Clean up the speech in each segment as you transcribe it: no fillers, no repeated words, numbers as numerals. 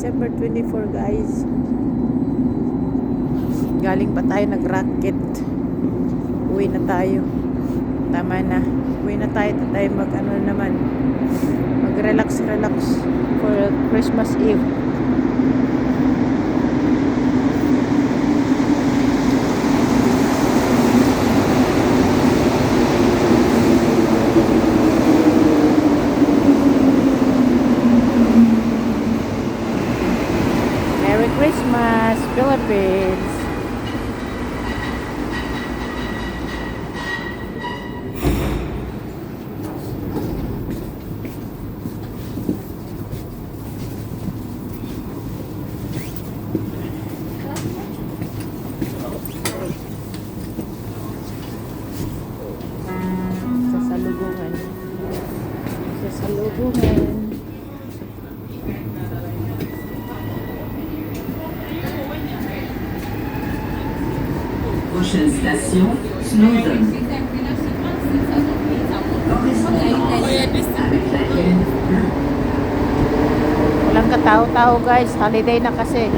December 24 guys. Galing pa tayo nag-rocket. Uwi na tayo. Tama na. Uwi na tayo. Tayo mag ano naman. Mag-relax for Christmas Eve. Merry Christmas, Philippines! Sasalubungan. Prochaine station, Snowdon. Walang katao-tao guys, holiday na kasi.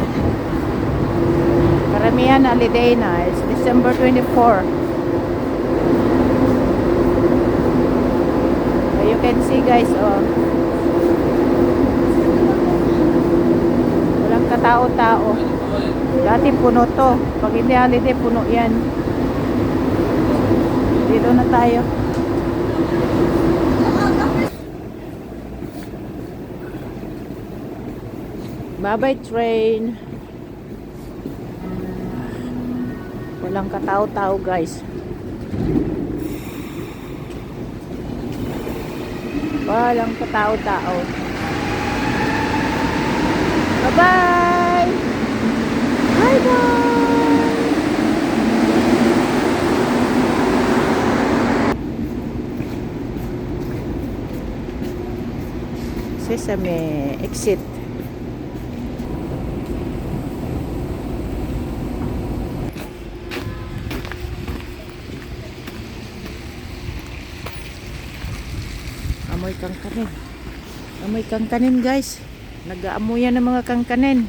Karamihan holiday na. It's December 24. You can see guys, oh. Walang katao-tao. Dati puno to. Pag hindi holiday, puno yan. Dito na tayo. Bye-bye train. Walang katao-tao guys. Walang katao-tao. Bye-bye! Bye-bye! Sesame exit. Amoy kangkanin. Amoy kangkanin guys. Nag-aamoyan ng mga kangkanin.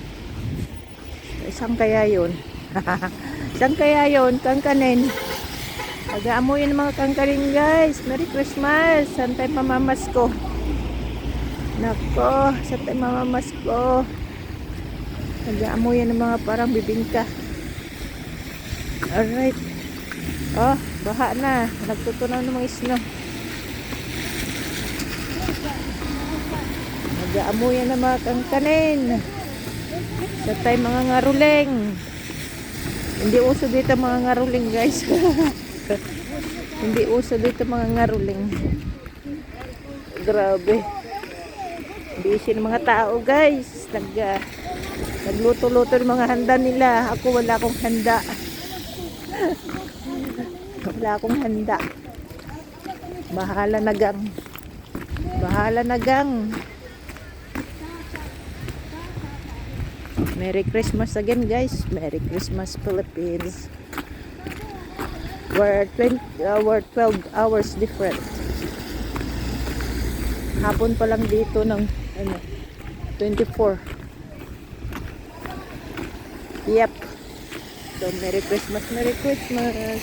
Saan kaya yun? Saan kaya yun? Kangkanin. Nag-aamoyan ng mga kangkanin guys. Merry Christmas. Saan tayo mamamasko? Nako. Saan tayo mamamasko? Nag-aamoyan ng mga parang bibingka. Alright. Oh, baha na. Nagtutunaw ng mga snow. Nag-aamoyan ng mga kangkanin. Sa tayo mga ngaruling. Hindi uso dito mga ngaruling guys. Hindi uso dito mga ngaruling. Grabe. Busy ng mga tao guys. Nagluto-luto ng mga handa nila. Ako wala akong handa. Wala akong handa. Bahala na gang. Bahala na gang. Merry Christmas again guys. Merry Christmas Philippines. We're 12 hours different. Hapon pa lang dito ng 24. Yep. So Merry Christmas, Merry Christmas.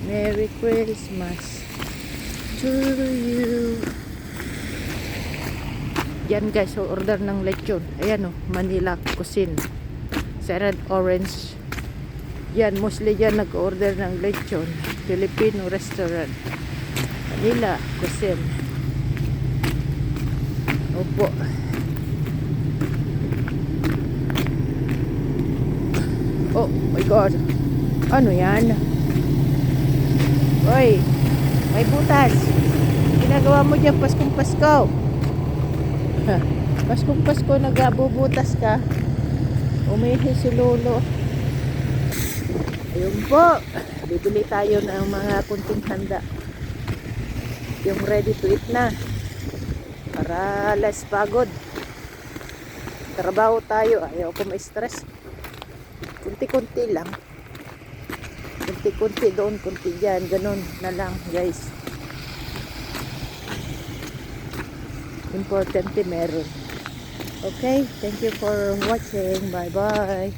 Merry Christmas to you. Yan guys, so order ng lechon. Ayan oh, Manila Cuisine. Sa red orange. Yan, mostly yan nag-order ng lechon. Filipino restaurant. Manila Cuisine. Opo. Oh my God. Ano yan? Oy, may butas. Ginagawa mo dyan Paskong Pasko. Paskong Pasko, nagabubutas ka. Umihi si Lolo. Ayun po. Bibili tayo ng mga kunting handa. Yung ready to eat na. Para less pagod. Trabaho tayo. Ayaw ko ma-stress. Kunti-kunti lang. Kunti-kunti doon, kunti dyan. Ganun na lang guys. Importante meron. Okay, thank you for watching. Bye bye.